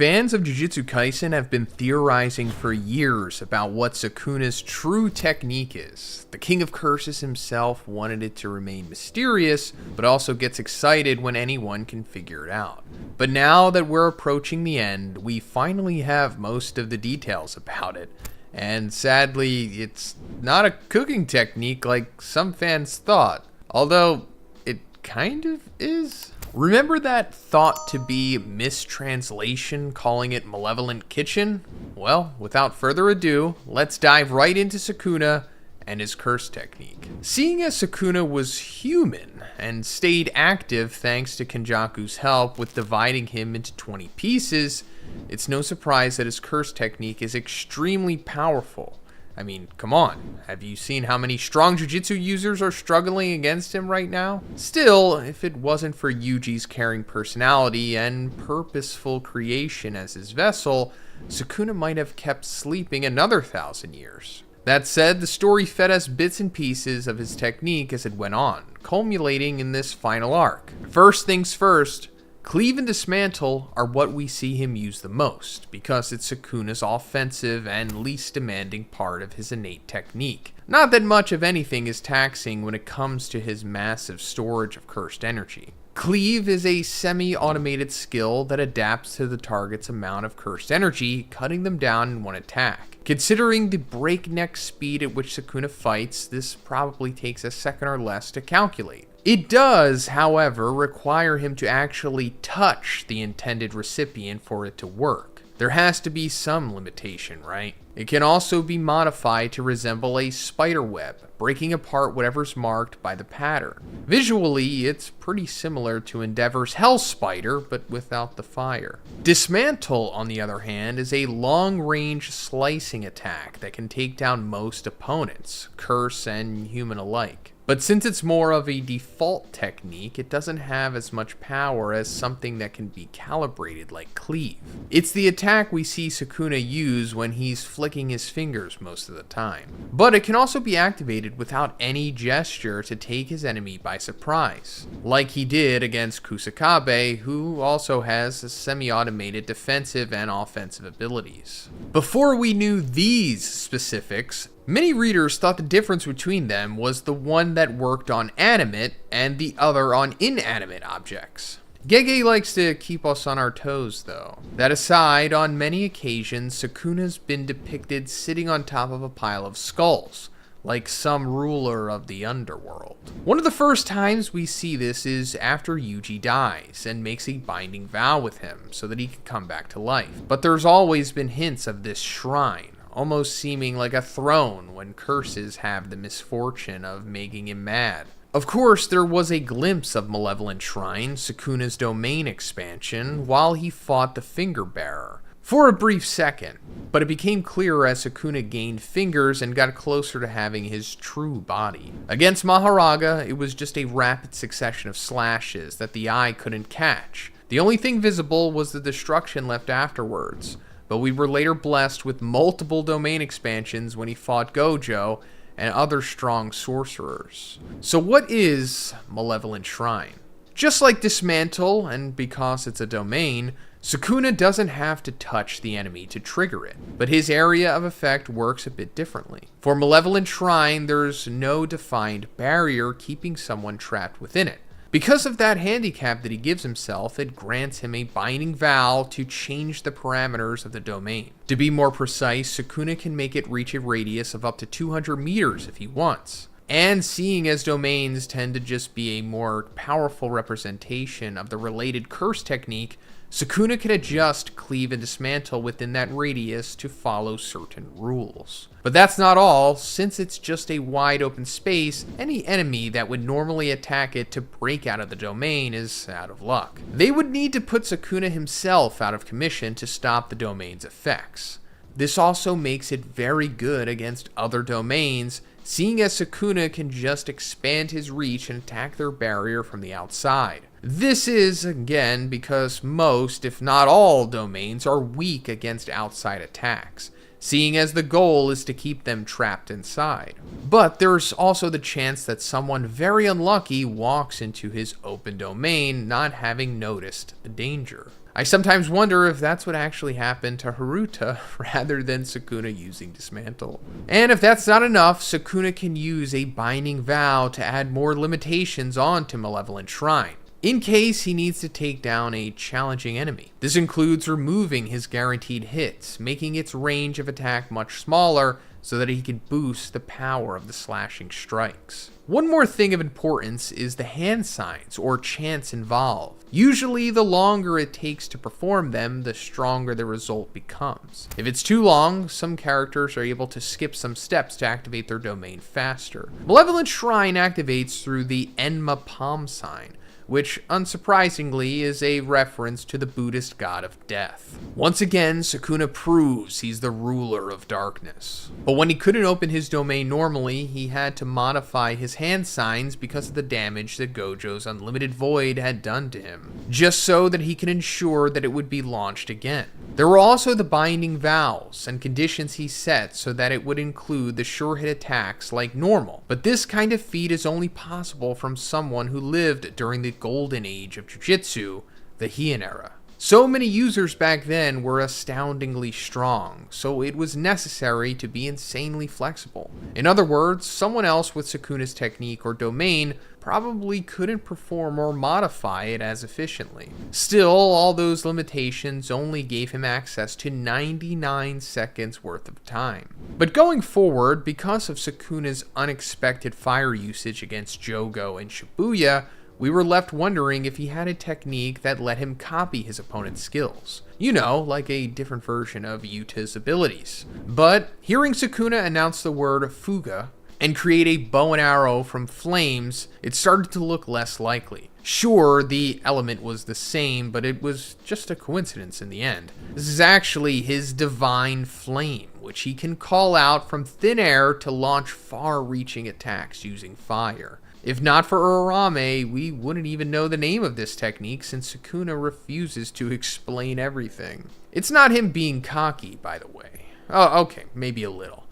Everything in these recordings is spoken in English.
Fans of Jujutsu Kaisen have been theorizing for years about what Sukuna's true technique is. The King of Curses himself wanted it to remain mysterious, but also gets excited when anyone can figure it out. But now that we're approaching the end, we finally have most of the details about it. And sadly, it's not a cooking technique like some fans thought, although it kind of is. Remember that thought to be mistranslation calling it Malevolent Kitchen? Well, without further ado, let's dive right into Sukuna and his curse technique. Seeing as Sukuna was human and stayed active thanks to Kenjaku's help with dividing him into 20 pieces, it's no surprise that his curse technique is extremely powerful. I mean, come on, have you seen how many strong Jujutsu users are struggling against him right now? Still, if it wasn't for Yuji's caring personality and purposeful creation as his vessel, Sukuna might have kept sleeping another 1,000 years. That said, the story fed us bits and pieces of his technique as it went on, culminating in this final arc. First things first, Cleave and Dismantle are what we see him use the most, because it's Sukuna's offensive and least demanding part of his innate technique. Not that much of anything is taxing when it comes to his massive storage of cursed energy. Cleave is a semi-automated skill that adapts to the target's amount of cursed energy, cutting them down in one attack. Considering the breakneck speed at which Sukuna fights, this probably takes a second or less to calculate. It does, however, require him to actually touch the intended recipient for it to work. There has to be some limitation, right? It can also be modified to resemble a spider web, breaking apart whatever's marked by the pattern. Visually, it's pretty similar to Endeavor's Hell Spider, but without the fire. Dismantle, on the other hand, is a long-range slicing attack that can take down most opponents, curse and human alike. But since it's more of a default technique, it doesn't have as much power as something that can be calibrated like Cleave. It's the attack we see Sukuna use when he's flicking his fingers most of the time. But it can also be activated without any gesture to take his enemy by surprise, like he did against Kusakabe, who also has semi-automated defensive and offensive abilities. Before we knew these specifics, many readers thought the difference between them was the one that worked on animate and the other on inanimate objects. Gege likes to keep us on our toes though. That aside, on many occasions, Sukuna's been depicted sitting on top of a pile of skulls, like some ruler of the underworld. One of the first times we see this is after Yuji dies and makes a binding vow with him so that he can come back to life. But there's always been hints of this shrine, almost seeming like a throne when curses have the misfortune of making him mad. Of course, there was a glimpse of Malevolent Shrine, Sukuna's domain expansion, while he fought the Finger Bearer, for a brief second, but it became clearer as Sukuna gained fingers and got closer to having his true body. Against Maharaga, it was just a rapid succession of slashes that the eye couldn't catch. The only thing visible was the destruction left afterwards, but we were later blessed with multiple domain expansions when he fought Gojo and other strong sorcerers. So what is Malevolent Shrine? Just like Dismantle, and because it's a domain, Sukuna doesn't have to touch the enemy to trigger it, but his area of effect works a bit differently. For Malevolent Shrine, there's no defined barrier keeping someone trapped within it. Because of that handicap that he gives himself, it grants him a binding vow to change the parameters of the domain. To be more precise, Sukuna can make it reach a radius of up to 200 meters if he wants. And seeing as domains tend to just be a more powerful representation of the related curse technique, Sukuna can adjust Cleave and Dismantle within that radius to follow certain rules. But that's not all. Since it's just a wide open space, any enemy that would normally attack it to break out of the domain is out of luck. They would need to put Sukuna himself out of commission to stop the domain's effects. This also makes it very good against other domains, seeing as Sukuna can just expand his reach and attack their barrier from the outside. This is, again, because most, if not all, domains are weak against outside attacks, seeing as the goal is to keep them trapped inside. But there's also the chance that someone very unlucky walks into his open domain not having noticed the danger. I sometimes wonder if that's what actually happened to Haruta rather than Sukuna using Dismantle. And if that's not enough, Sukuna can use a Binding Vow to add more limitations onto Malevolent Shrine, in case he needs to take down a challenging enemy. This includes removing his guaranteed hits, making its range of attack much smaller so that he can boost the power of the slashing strikes. One more thing of importance is the hand signs or chants involved. Usually the longer it takes to perform them, the stronger the result becomes. If it's too long, some characters are able to skip some steps to activate their domain faster. Malevolent Shrine activates through the Enma palm sign, which unsurprisingly is a reference to the Buddhist god of death. Once again, Sukuna proves he's the ruler of darkness. But when he couldn't open his domain normally, he had to modify his hand signs because of the damage that Gojo's Unlimited Void had done to him, just so that he can ensure that it would be launched again. There were also the binding vows and conditions he set so that it would include the sure hit attacks like normal, but this kind of feat is only possible from someone who lived during the golden age of Jujutsu, the Heian era. So many users back then were astoundingly strong, so it was necessary to be insanely flexible. In other words, someone else with Sukuna's technique or domain probably couldn't perform or modify it as efficiently. Still, all those limitations only gave him access to 99 seconds worth of time. But going forward, because of Sukuna's unexpected fire usage against Jogo and Shibuya, we were left wondering if he had a technique that let him copy his opponent's skills. You know, like a different version of Yuta's abilities. But hearing Sukuna announce the word Fuga and create a bow and arrow from flames, it started to look less likely. Sure, the element was the same, but it was just a coincidence in the end. This is actually his divine flame, which he can call out from thin air to launch far-reaching attacks using fire. If not for Urarame, we wouldn't even know the name of this technique since Sukuna refuses to explain everything. It's not him being cocky, by the way. Oh, okay, maybe a little.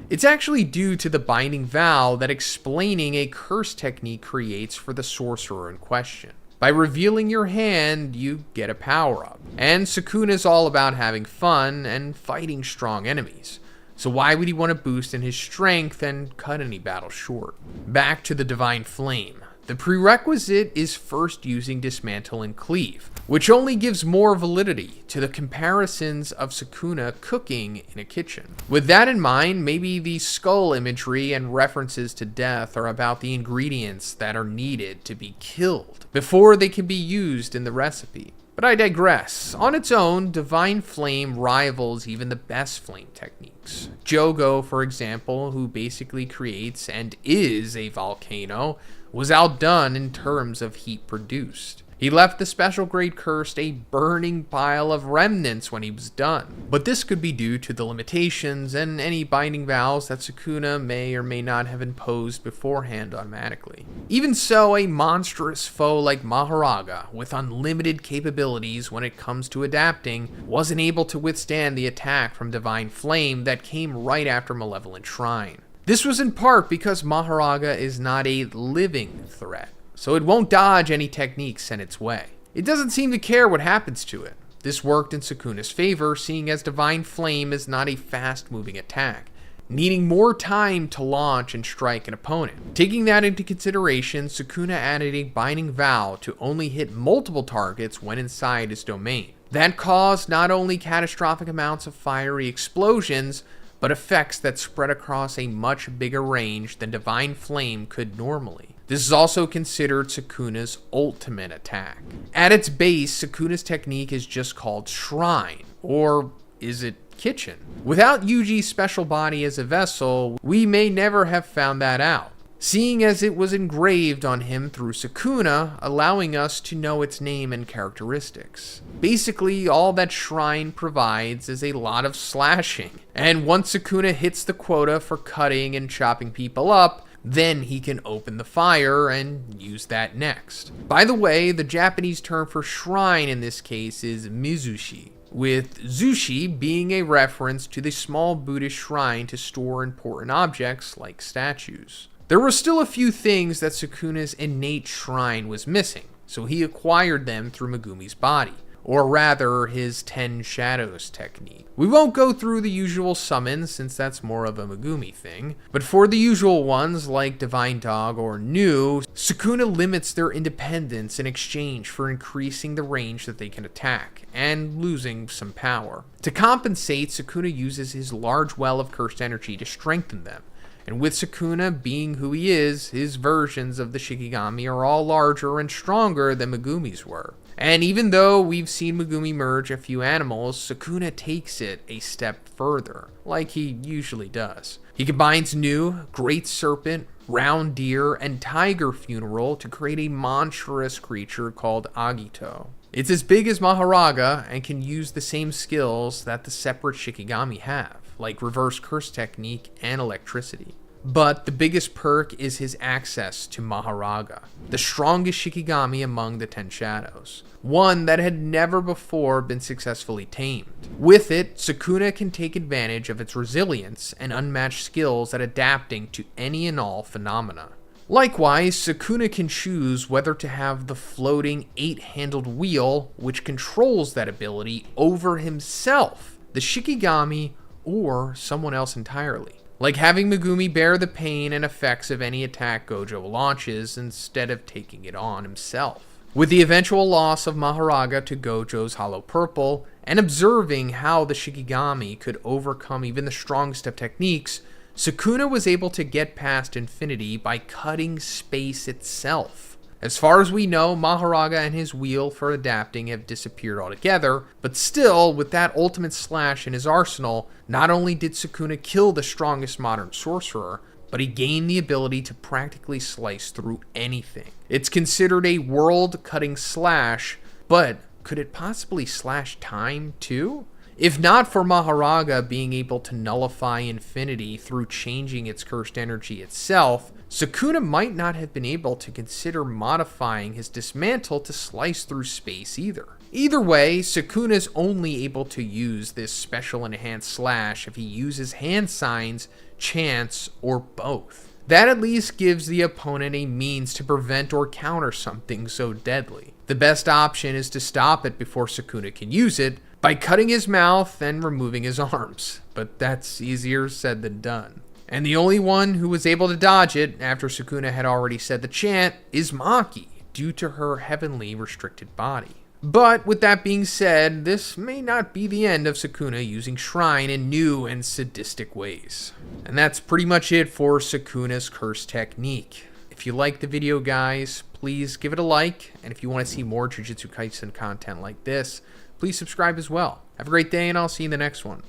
It's actually due to the binding vow that explaining a curse technique creates for the sorcerer in question. By revealing your hand, you get a power-up. And Sukuna's all about having fun and fighting strong enemies. So why would he want to boost in his strength and cut any battle short? Back to the Divine Flame. The prerequisite is first using Dismantle and Cleave, which only gives more validity to the comparisons of Sukuna cooking in a kitchen. With that in mind, maybe the skull imagery and references to death are about the ingredients that are needed to be killed before they can be used in the recipe. But I digress. On its own, Divine Flame rivals even the best flame techniques. Jogo, for example, who basically creates and is a volcano, was outdone in terms of heat produced. He left the special grade cursed a burning pile of remnants when he was done. But this could be due to the limitations and any binding vows that Sukuna may or may not have imposed beforehand automatically. Even so, a monstrous foe like Maharaga, with unlimited capabilities when it comes to adapting, wasn't able to withstand the attack from Divine Flame that came right after Malevolent Shrine. This was in part because Maharaga is not a living threat, so it won't dodge any techniques sent its way. It doesn't seem to care what happens to it. This worked in Sukuna's favor, seeing as Divine Flame is not a fast-moving attack, needing more time to launch and strike an opponent. Taking that into consideration, Sukuna added a Binding Vow to only hit multiple targets when inside his domain. That caused not only catastrophic amounts of fiery explosions, but effects that spread across a much bigger range than Divine Flame could normally. This is also considered Sukuna's ultimate attack. At its base, Sukuna's technique is just called Shrine, or is it Kitchen? Without Yuji's special body as a vessel, we may never have found that out, seeing as it was engraved on him through Sukuna, allowing us to know its name and characteristics. Basically, all that Shrine provides is a lot of slashing, and once Sukuna hits the quota for cutting and chopping people up, then he can open the fire and use that next. By the way, the Japanese term for shrine in this case is mizushi, with zushi being a reference to the small Buddhist shrine to store important objects like statues. There were still a few things that Sukuna's innate shrine was missing, so he acquired them through Megumi's body. or rather his 10 Shadows technique. We won't go through the usual summons since that's more of a Megumi thing, but for the usual ones like Divine Dog or Nu, Sukuna limits their independence in exchange for increasing the range that they can attack, and losing some power. To compensate, Sukuna uses his large well of cursed energy to strengthen them. And with Sukuna being who he is, his versions of the Shikigami are all larger and stronger than Megumi's were. And even though we've seen Megumi merge a few animals, Sukuna takes it a step further, like he usually does. He combines Nu, Great Serpent, Round Deer, and Tiger Funeral to create a monstrous creature called Agito. It's as big as Maharaga and can use the same skills that the separate Shikigami have, like Reverse Curse Technique and Electricity. But the biggest perk is his access to Maharaga, the strongest Shikigami among the 10 Shadows, one that had never before been successfully tamed. With it, Sukuna can take advantage of its resilience and unmatched skills at adapting to any and all phenomena. Likewise, Sukuna can choose whether to have the floating 8-handled wheel, which controls that ability, over himself, the Shikigami, or someone else entirely. Like having Megumi bear the pain and effects of any attack Gojo launches instead of taking it on himself. With the eventual loss of Maharaga to Gojo's Hollow Purple, and observing how the Shikigami could overcome even the strongest of techniques, Sukuna was able to get past infinity by cutting space itself. As far as we know, Maharaga and his wheel for adapting have disappeared altogether, but still, with that ultimate slash in his arsenal, not only did Sukuna kill the strongest modern sorcerer, but he gained the ability to practically slice through anything. It's considered a world-cutting slash, but could it possibly slash time too? If not for Maharaga being able to nullify infinity through changing its cursed energy itself, Sukuna might not have been able to consider modifying his dismantle to slice through space either. Either way, Sukuna's only able to use this special enhanced slash if he uses hand signs, chants, or both. That at least gives the opponent a means to prevent or counter something so deadly. The best option is to stop it before Sukuna can use it, by cutting his mouth and removing his arms, but that's easier said than done. And the only one who was able to dodge it after Sukuna had already said the chant is Maki, due to her heavenly restricted body. But with that being said, this may not be the end of Sukuna using Shrine in new and sadistic ways. And that's pretty much it for Sukuna's curse technique. If you liked the video, guys, please give it a like, and if you want to see more Jujutsu Kaisen content like this, please subscribe as well. Have a great day, and I'll see you in the next one.